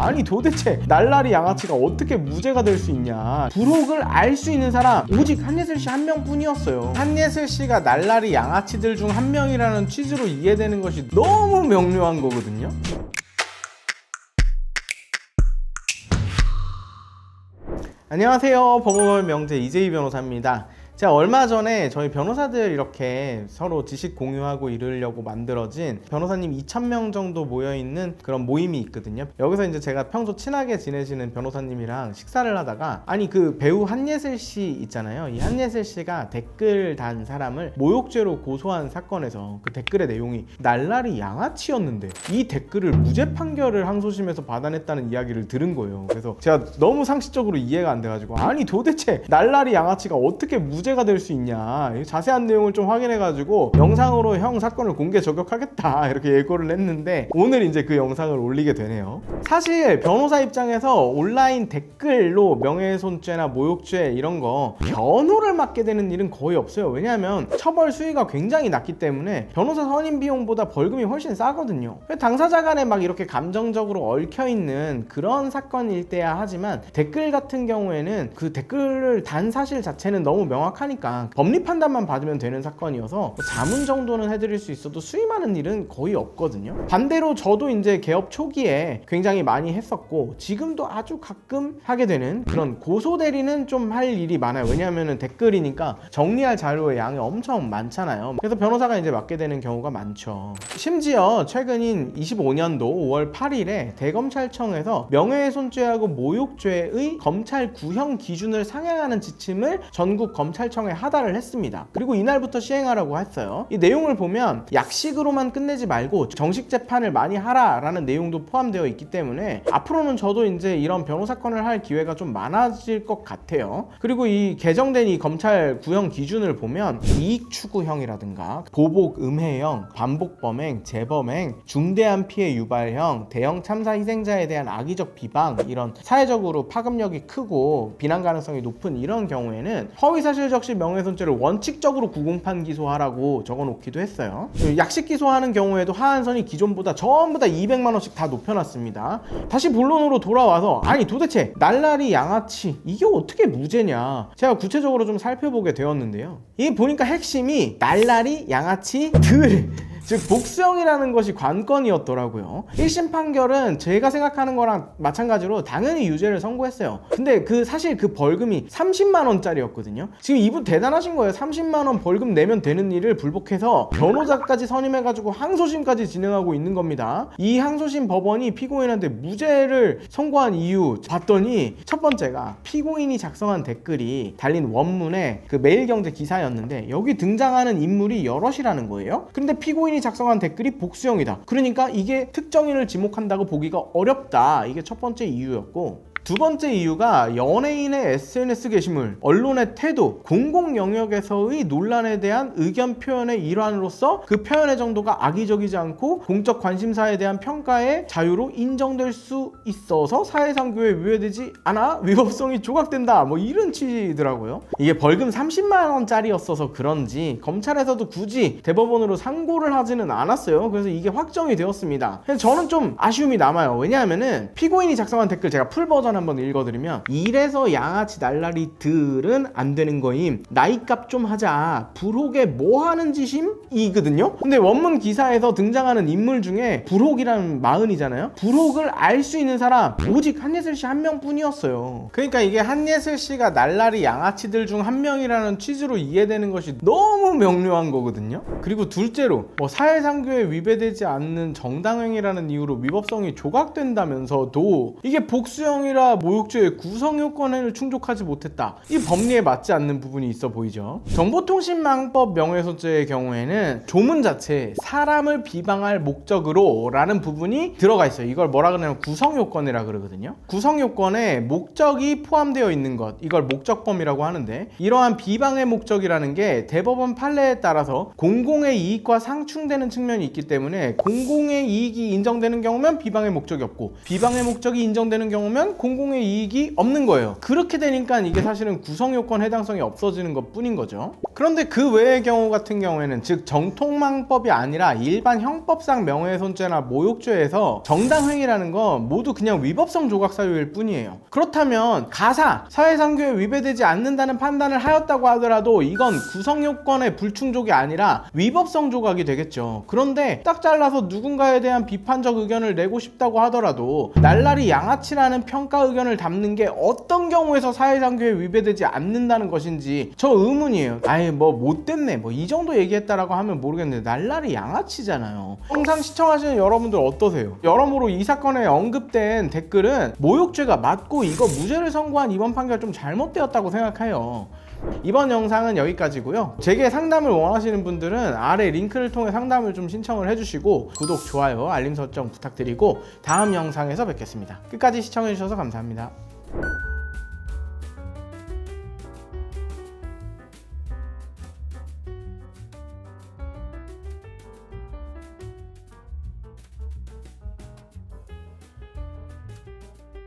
아니 도대체 날라리 양아치가 어떻게 무죄가 될 수 있냐. 불혹을 알 수 있는 사람 오직 한예슬 씨 한 명뿐이었어요. 한예슬 씨가 날라리 양아치들 중 한 명이라는 취지로 이해되는 것이 너무 명료한 거거든요. 안녕하세요. 법무법의 명제 이재희 변호사입니다. 제가 얼마 전에 저희 변호사들 이렇게 서로 지식 공유하고 이러려고 만들어진 변호사님 2,000명 정도 모여있는 그런 모임이 있거든요. 여기서 이제 제가 평소 친하게 지내시는 변호사님이랑 식사를 하다가 아니 그 배우 한예슬 씨 있잖아요. 이 한예슬 씨가 댓글 단 사람을 모욕죄로 고소한 사건에서 그 댓글의 내용이 날라리 양아치였는데 이 댓글을 무죄 판결을 항소심에서 받아냈다는 이야기를 들은 거예요. 그래서 제가 너무 상식적으로 이해가 안 돼가지고 아니 도대체 날라리 양아치가 어떻게 무죄가 될 수 있냐, 자세한 내용을 좀 확인해가지고 영상으로 형 사건을 공개 저격하겠다 이렇게 예고를 했는데 오늘 이제 그 영상을 올리게 되네요. 사실 변호사 입장에서 온라인 댓글로 명예훼손죄나 모욕죄 이런 거 변호를 맡게 되는 일은 거의 없어요. 왜냐하면 처벌 수위가 굉장히 낮기 때문에 변호사 선임 비용보다 벌금이 훨씬 싸거든요. 당사자 간에 막 이렇게 감정적으로 얽혀있는 그런 사건일 때야 하지만 댓글 같은 경우에는 그 댓글을 단 사실 자체는 너무 명확하니까 법리 판단만 받으면 되는 사건이어서 자문 정도는 해드릴 수 있어도 수위 많은 일은 거의 없거든요. 반대로 저도 이제 개업 초기에 굉장히 많이 했었고 지금도 아주 가끔 하게 되는 그런 고소 대리는 좀 할 일이 많아요. 왜냐하면 댓글이니까 정리할 자료의 양이 엄청 많잖아요. 그래서 변호사가 이제 맡게 되는 경우가 많죠. 심지어 최근인 25년도 5월 8일에 대검찰청에서 명예훼손죄하고 모욕죄의 검찰 구형 기준을 상향하는 지침을 전국 검찰청에 하달을 했습니다. 그리고 이날부터 시행하라고 했어요. 이 내용을 보면 약식으로만 끝내지 말고 정식 재판을 많이 하라라는 내용도 포함되어 있기 때문에 앞으로는 저도 이제 이런 변호사건을 할 기회가 좀 많아질 것 같아요. 그리고 이 개정된 이 검찰 구형 기준을 보면 이익 추구형이라든가 보복 음해형, 반복 범행, 재범행, 중대한 피해 유발형, 대형 참사 희생자에 대한 악의적 비방, 이런 사회적으로 파급력이 크고 비난 가능성이 높은 이런 경우에는 허위사실 적시 명예훼손죄를 원칙적으로 구공판 기소하라고 적어놓기도 했어요. 약식 기소하는 경우에도 하한선이 기존보다 전부 다 200만 원씩 다 높여놨습니다. 다시 본론으로 돌아와서 아니 도대체 날라리 양아치 이게 어떻게 무죄냐, 제가 구체적으로 좀 살펴보게 되었는데요. 이게 보니까 핵심이 날라리 양아치 들, 즉 복수형이라는 것이 관건이었더라고요. 1심 판결은 제가 생각하는 거랑 마찬가지로 당연히 유죄를 선고했어요. 근데 사실 그 벌금이 30만 원짜리였거든요. 지금 이분 대단하신 거예요. 30만 원 벌금 내면 되는 일을 불복해서 변호사까지 선임해가지고 항소심까지 진행하고 있는 겁니다. 이 항소심 법원이 피고인한테 무죄를 선고한 이유 봤더니 첫 번째가 피고인이 작성한 댓글이 달린 원문에 그 매일경제 기사였는데 여기 등장하는 인물이 여럿이라는 거예요. 근데 피고인이 작성한 댓글이 복수형이다. 그러니까 이게 특정인을 지목한다고 보기가 어렵다. 이게 첫 번째 이유였고, 두 번째 이유가 연예인의 SNS 게시물, 언론의 태도, 공공 영역에서의 논란에 대한 의견 표현의 일환으로서 그 표현의 정도가 악의적이지 않고 공적 관심사에 대한 평가의 자유로 인정될 수 있어서 사회상 교회에 위배되지 않아 위법성이 조각된다. 뭐 이런 취지더라고요. 이게 벌금 30만 원짜리였어서 그런지 검찰에서도 굳이 대법원으로 상고를 하지는 않았어요. 그래서 이게 확정이 되었습니다. 그래서 저는 좀 아쉬움이 남아요. 왜냐하면은 피고인이 작성한 댓글 제가 풀 버전 한번 읽어드리면, 이래서 양아치 날라리들은 안 되는 거임, 나이값 좀 하자, 불혹에 뭐 하는 짓임? 이거든요. 근데 원문 기사에서 등장하는 인물 중에 불혹이라는 마흔이잖아요. 불혹을 알 수 있는 사람 오직 한예슬 씨 한 명뿐이었어요. 그러니까 이게 한예슬 씨가 날라리 양아치들 중 한 명이라는 취지로 이해되는 것이 너무 명료한 거거든요. 그리고 둘째로 뭐 사회상규에 위배되지 않는 정당행위라는 이유로 위법성이 조각된다면서도 이게 복수형이라 모욕죄의 구성요건을 충족하지 못했다. 이 법리에 맞지 않는 부분이 있어 보이죠. 정보통신망법 명예훼손죄의 경우에는 조문 자체에 사람을 비방할 목적으로 라는 부분이 들어가 있어요. 이걸 뭐라 그러냐면 구성요건이라 그러거든요. 구성요건에 목적이 포함되어 있는 것, 이걸 목적범이라고 하는데, 이러한 비방의 목적이라는 게 대법원 판례에 따라서 공공의 이익과 상충되는 측면이 있기 때문에 공공의 이익이 인정되는 경우면 비방의 목적이 없고, 비방의 목적이 인정되는 경우면 공공의 이익이 없는 거예요. 그렇게 되니까 이게 사실은 구성요건 해당성이 없어지는 것 뿐인 거죠. 그런데 그 외의 경우 같은 경우에는, 즉 정통망법이 아니라 일반 형법상 명예훼손죄나 모욕죄에서 정당행위라는 건 모두 그냥 위법성 조각 사유일 뿐이에요. 그렇다면 가사, 사회상규에 위배되지 않는다는 판단을 하였다고 하더라도 이건 구성요건의 불충족이 아니라 위법성 조각이 되겠죠. 그런데 딱 잘라서 누군가에 대한 비판적 의견을 내고 싶다고 하더라도 날라리 양아치라는 평가 의견을 담는 게 어떤 경우에서 사회상규에 위배되지 않는다는 것인지 저 의문이에요. 아예 뭐 못됐네 뭐 이 정도 얘기했다라고 하면 모르겠는데 날라리 양아치잖아요. 영상 시청하시는 여러분들 어떠세요? 여러모로 이 사건에 언급된 댓글은 모욕죄가 맞고 이거 무죄를 선고한 이번 판결 좀 잘못되었다고 생각해요. 이번 영상은 여기까지고요. 제게 상담을 원하시는 분들은 아래 링크를 통해 상담을 좀 신청을 해주시고 구독, 좋아요, 알림 설정 부탁드리고 다음 영상에서 뵙겠습니다. 끝까지 시청해주셔서 감사합니다.